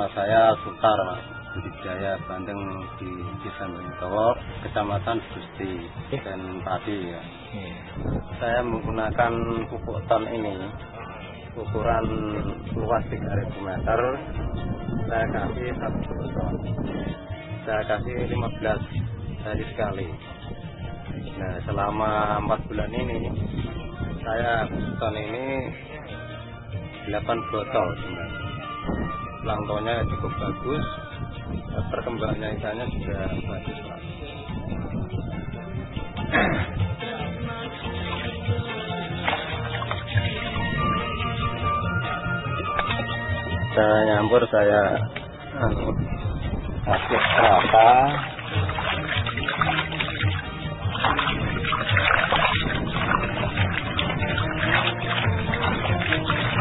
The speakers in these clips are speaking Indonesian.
Nama saya Sultar, Budi Jaya Bandeng di Desa Bengkowok, Kecamatan Gusti dan Padi ya. Saya menggunakan pupuk ton ini, ukuran luas 3.000 meter. Saya kasih 1 ton. Saya kasih 15 hari sekali. Nah, selama 4 bulan ini saya ton ini 8 botol sebenarnya. Planktonnya cukup bagus, perkembangan ikannya juga bagus Pak. Saya nyampur, saya kasih rata.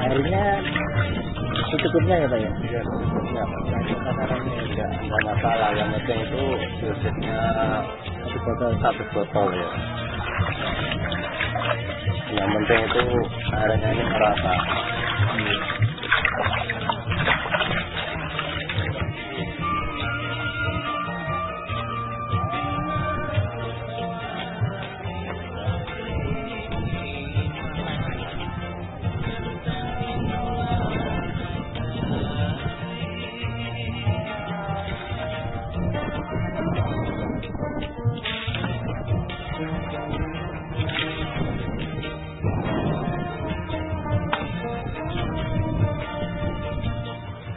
Airnya secukupnya ya Pak ya? Iya, secukupnya Pak. Enggak masalah, yang penting itu dosisnya 1 botol ya. Yang penting itu airnya ini merata.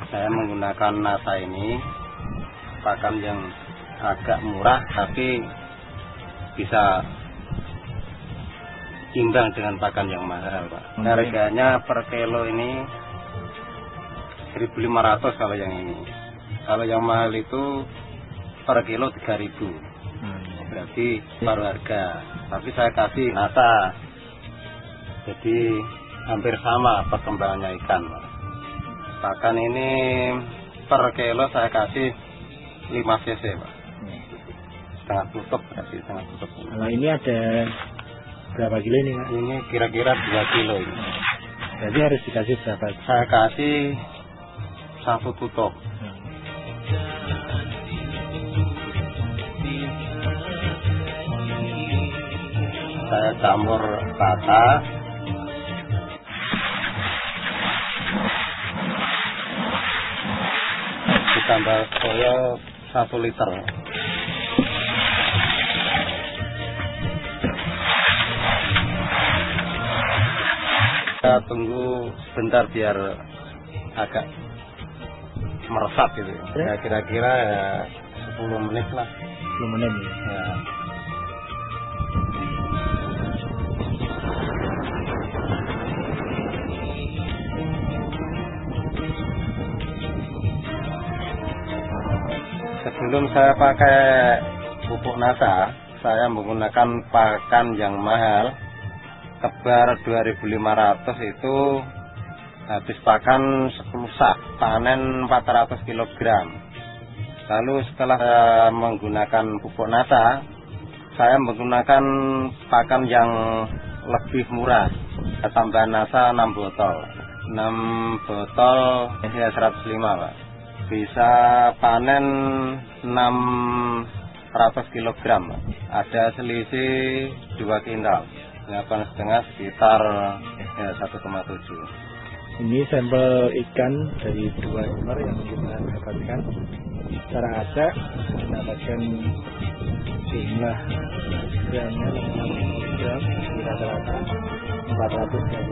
Saya menggunakan NASA ini, pakan yang agak murah tapi bisa imbang dengan pakan yang mahal Pak. Harganya per kilo ini 1.500 kalau yang ini. Kalau yang mahal itu per kilo 3.000. Berarti baru harga. Tapi saya kasih NASA, jadi hampir sama perkembangannya ikan Pak. Pakan ini per kilo saya kasih 5 cc Pak. Setengah tutup, kasih setengah tutup. Kalau ini ada berapa kilo ini Pak? Ini kira-kira 2 kilo ini. Jadi harus dikasih berapa? Saya kasih 1 tutup. Saya campur rata. Ditambah koyo 1 liter. Kita tunggu sebentar biar agak meresap gitu. Ya kira-kira ya 10 menit lah. 10 menit ya. Sebelum saya pakai pupuk NASA, saya menggunakan pakan yang mahal. Tebar 2.500 itu habis pakan 10 sak, panen 400 kg. Lalu setelah saya menggunakan pupuk NASA, saya menggunakan pakan yang lebih murah. Saya tambah NASA 6 botol. 6 botol ya 105 Pak. Bisa panen 600 kg. Ada selisih 2 kintal. 8,5 sekitar ya 1,7. Ini sampel ikan dari 2 ekor yang kita dapatkan. Secara acak mendapatkan jumlah gramnya 60 gram, rata-rata 400 gram.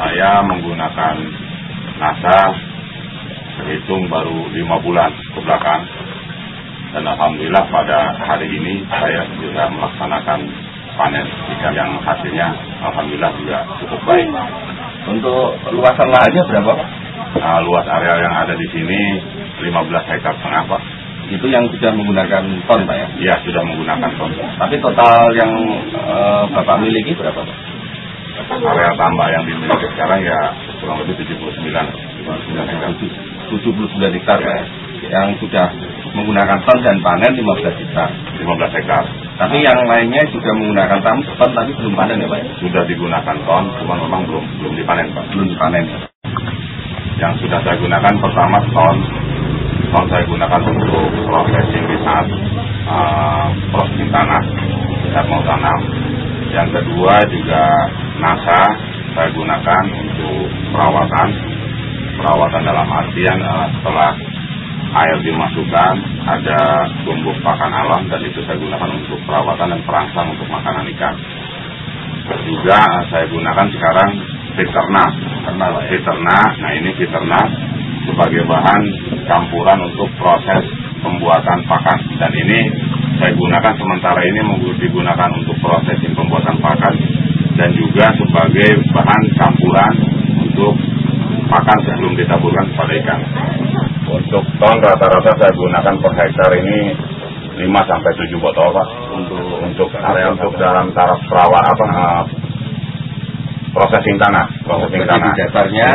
Saya menggunakan NASA, terhitung baru 5 bulan ke belakang. Dan alhamdulillah pada hari ini saya sudah melaksanakan panen ikan yang hasilnya alhamdulillah juga cukup baik. Untuk luasan lahannya berapa, Pak? Luas area yang ada di sini 15 hektar setengah, Pak. Itu yang sudah menggunakan ton, Pak ya? Iya, sudah menggunakan ton. Tapi total yang Bapak miliki berapa, Pak? Area tambak yang dimiliki sekarang ya kurang lebih 79 hektar. 79 hektar, Pak ya? Yang sudah menggunakan ton dan panen 15 hektar. 15 hektar. Tapi yang lainnya juga menggunakan ton tapi belum panen ya, Pak ya? Sudah digunakan ton, cuma memang belum dipanen, Pak. Belum dipanen ya? Yang sudah saya gunakan pertama ton saya gunakan untuk processing di saat processing tanah saat mau tanam. Yang kedua juga NASA saya gunakan untuk perawatan dalam artian setelah air dimasukkan ada tumbuk pakan alam dan itu saya gunakan untuk perawatan dan perangsang untuk makanan ikan. Juga saya gunakan sekarang Fiternak. Nah ini Fiternak sebagai bahan campuran untuk proses pembuatan pakan. Dan ini saya gunakan sementara ini digunakan untuk proses pembuatan pakan dan juga sebagai bahan campuran untuk pakan sebelum ditaburkan kepada ikan. Untuk ton rata-rata saya gunakan per hektar ini 5-7 botol, Pak. Untuk dalam taraf processing tanah. Di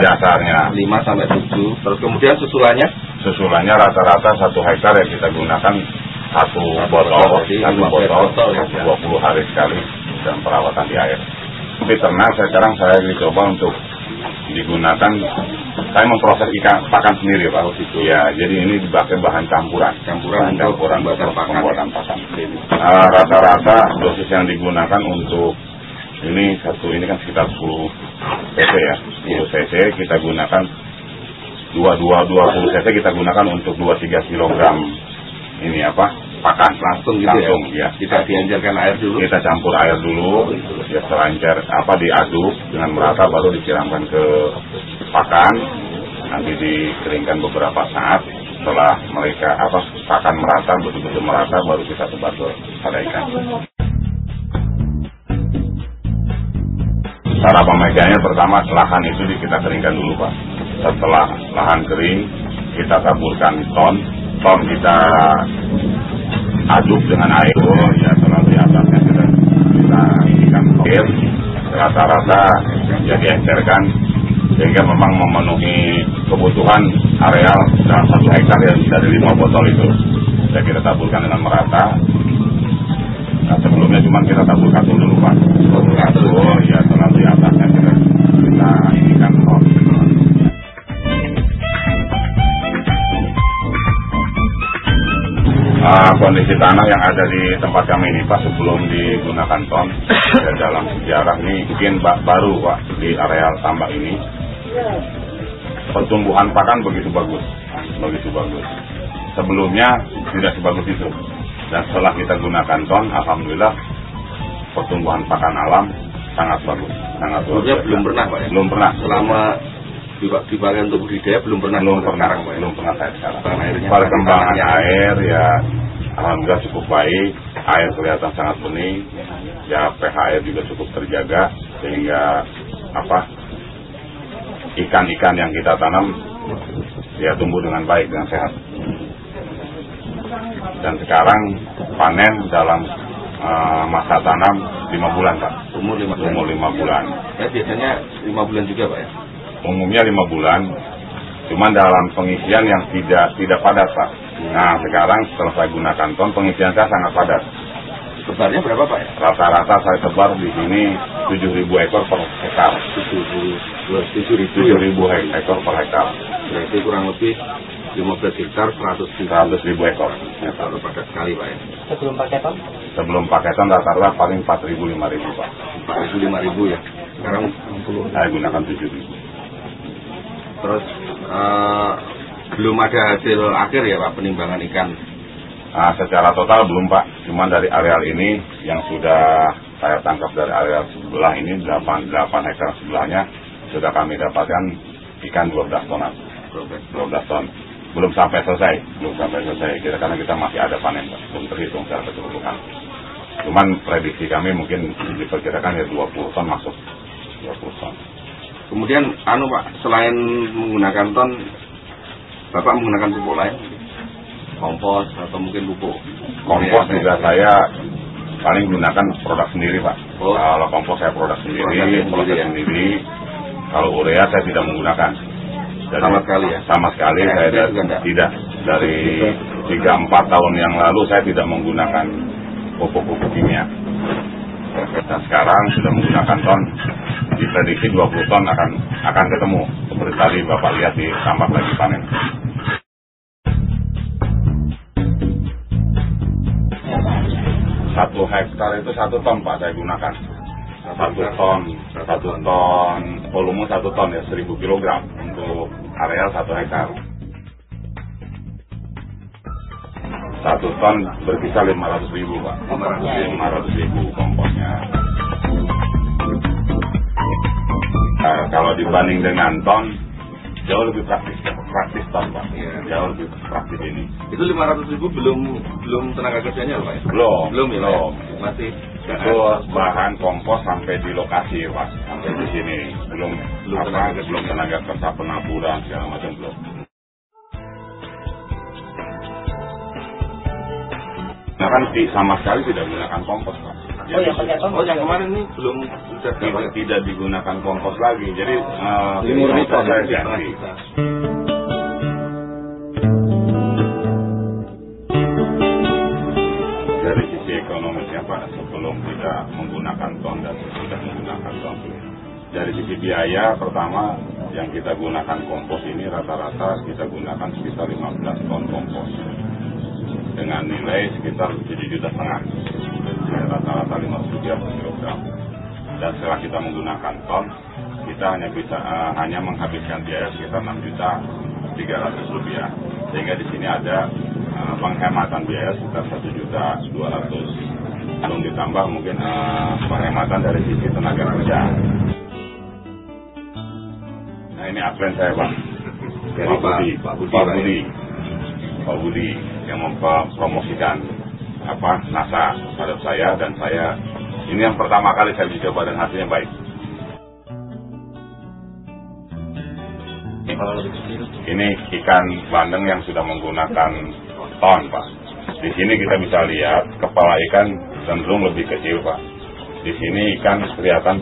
dasarnya 5-7. Terus kemudian susulannya rata-rata 1 hektar yang kita gunakan 1 botol ya, 20 hari sekali dalam perawatan di air. Tapi ternak sekarang saya dicoba untuk digunakan, saya memproses ikan pakan sendiri, Pak. Ya, jadi ini dipakai bahan campuran untuk pembuatan pakan. Rata-rata dosis yang digunakan untuk ini kan sekitar 10 cc ya. 10 cc kita gunakan 20 cc kita gunakan untuk 2-3 kilogram ini pakan langsung gitu ya. Kita dianjurkan air dulu. Kita campur air dulu, ya selancar diaduk dengan merata baru disiramkan ke pakan. Nanti dikeringkan beberapa saat. Setelah mereka pakan merata betul-betul merata baru kita sebar pada ikan. Cara pemegangnya pertama lahan itu kita keringkan dulu, Pak. Setelah lahan kering kita taburkan ton kita aduk dengan air ya, setelah di atasnya kita ikan air rata-rata ya diencerkan sehingga memang memenuhi kebutuhan areal dalam 1 hektar yang dari 5 botol itu. Ya kita taburkan dengan merata. Nah, sebelumnya cuma kita tabur satu dulu, Pak. Ya setelah di atasnya kita ikan ton. Kondisi tanah yang ada di tempat kami ini, Pak, sebelum digunakan ton ya, dalam sejarah ini mungkin baru, Pak, di areal tambak ini pertumbuhan pakan begitu bagus. Sebelumnya tidak sebagus itu. Dan setelah kita gunakan ton, alhamdulillah pertumbuhan pakan alam sangat bagus. Belum pernah, Pak ya? Belum pernah. Selama dipakai untuk budidaya belum pernah saya sekarang. Perkembangan air ya alhamdulillah cukup baik, air kelihatan sangat bening, ya pH air juga cukup terjaga sehingga ikan-ikan yang kita tanam ya tumbuh dengan baik, dengan sehat. Dan sekarang panen dalam masa tanam 5 bulan, Pak. Umur 5 bulan. Ya, biasanya 5 bulan juga, Pak ya? Umumnya 5 bulan, cuman dalam pengisian yang tidak padat, Pak. Nah sekarang setelah saya gunakan ton, pengisian saya sangat padat. Sebarnya berapa, Pak ya? Rata-rata saya sebar di sini 7.000 ekor per hektar. 7.000 ekor per hektar. Berarti kurang lebih 15 hektar 100.000 ekor. Ya, terlalu padat sekali, Pak ya. Sebelum pakai ton rata-rata paling 4.000-5.000, Pak. 4.000-5.000 ya. Sekarang 60. Saya gunakan 7.000. Terus belum ada hasil akhir ya, Pak, penimbangan ikan? Secara total belum, Pak. Cuman dari areal ini yang sudah saya tangkap dari areal sebelah ini 8 hektar sebelahnya sudah kami dapatkan ikan 12 ton. 12 ton. Belum sampai selesai. Karena kita masih ada panen, Pak. Belum terhitung secara keseluruhan. Cuman prediksi kami mungkin diperkirakan ya 20 ton masuk. 20 ton. Kemudian Pak, selain menggunakan ton, Bapak menggunakan pupuk lain? Kompos atau mungkin pupuk? Kompos juga saya paling gunakan produk sendiri, Pak. Kalau kompos saya produk sendiri, proses sendiri. Kalau urea saya tidak menggunakan. Sama sekali ya? Sama sekali saya tidak. Dari 3-4 tahun yang lalu saya tidak menggunakan pupuk-pupuk kimia. Dan sekarang sudah menggunakan ton. Diprediksi 20 ton akan ketemu. Seperti tadi Bapak lihat di tambak lagi panen. Satu hektar itu 1 ton, Pak, saya gunakan. 1 ton, volume 1 ton ya, 1000 kg untuk areal 1 hektar. 1 ton berkisar 500.000, Pak. 500.000 komposnya. Kalau dibanding dengan ton, jauh lebih praktis ton, Pak. Jauh lebih praktis ini. Itu 500.000 belum tenaga kerjanya, Pak? Belum. Masih. Itu bahan kompos sampai di lokasi, Pak. Sampai di sini belum tenaga kerja penaburan segala macam belum. Nah kan sama sekali tidak menggunakan kompos, Pak. Yang kemarin ini belum tidak digunakan kompos lagi. Jadi murni ton saya ganti. Dari sisi ekonomisnya, Pak, sebelum kita menggunakan ton dan sudah menggunakan ton, dari sisi biaya pertama yang kita gunakan kompos ini rata-rata kita gunakan sekitar 15 ton kompos dengan nilai sekitar 7,5 juta. Rata-rata 50 rupiah per kilogram. Dan setelah kita menggunakan ton, kita hanya menghabiskan biaya sekitar 6.300.000 rupiah. Sehingga di sini ada penghematan biaya sekitar 1.200.000. Belum ditambah mungkin penghematan dari sisi tenaga kerja. Nah ini adven saya, Pak. Dari Pak Budi yang mempromosikan NASA pada saya, dan saya ini yang pertama kali saya coba dan hasilnya baik. Ini ikan bandeng yang sudah menggunakan ton, Pak. Di sini kita bisa lihat kepala ikan cenderung lebih kecil, Pak. Di sini ikan kelihatan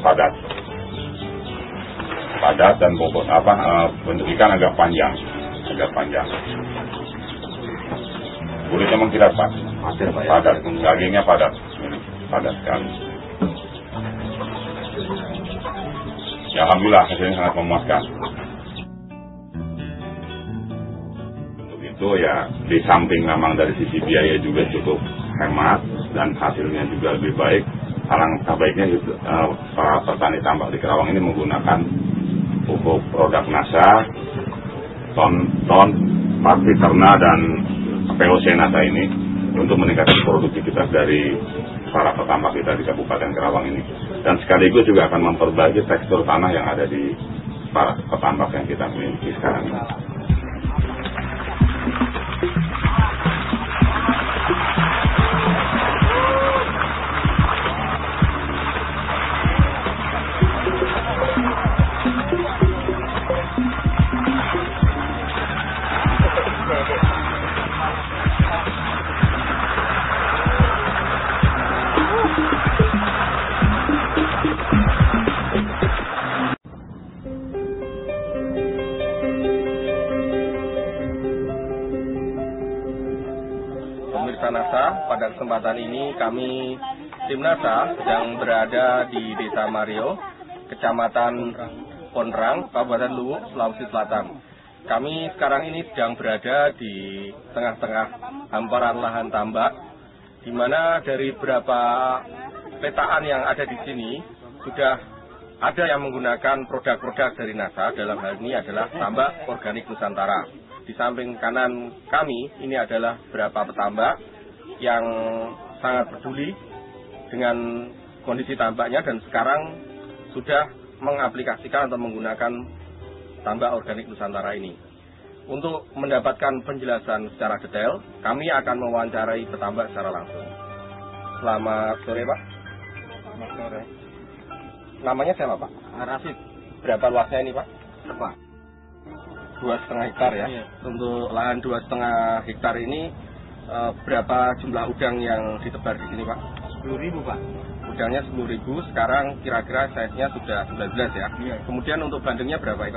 padat dan bobot bentuk ikan agak panjang. Kulitnya mengkilat, Pak. Padat, dagingnya padat sekali. Ya, alhamdulillah hasilnya sangat memuaskan. Untuk itu ya, di samping memang dari sisi biaya juga cukup hemat dan hasilnya juga lebih baik. Alangkah baiknya para petani tambak di Kerawang ini menggunakan pupuk produk NASA, ton, Parti Terna dan POC NASA ini untuk meningkatkan produktivitas dari para petambak kita di Kabupaten Kerawang ini, dan sekaligus juga akan memperbaiki tekstur tanah yang ada di para petambak yang kita miliki sekarang ini. Pemirsa NASA, pada kesempatan ini kami tim NASA sedang berada di Desa Mario, Kecamatan Ponrang, Kabupaten Luwu, Sulawesi Selatan. Kami sekarang ini sedang berada di tengah-tengah hamparan lahan tambak, di mana dari beberapa petaan yang ada di sini sudah ada yang menggunakan produk-produk dari NASA. Dalam hal ini adalah tambak organik Nusantara. Di samping kanan kami ini adalah beberapa petambak yang sangat peduli dengan kondisi tambaknya dan sekarang sudah mengaplikasikan atau menggunakan tambak organik Nusantara ini. Untuk mendapatkan penjelasan secara detail, kami akan mewawancarai petambak secara langsung. Selamat sore, Pak. Selamat sore. Namanya siapa, Pak? Rasid. Berapa luasnya ini, Pak? Apa? 2,5 hektar ya. Iya. Untuk lahan 2,5 hektar ini berapa jumlah udang yang ditebar di sini, Pak? 10.000, Pak. Udangnya 10.000, sekarang kira-kira size-nya sudah 19 ya. Iya. Kemudian untuk bandengnya berapa ekor?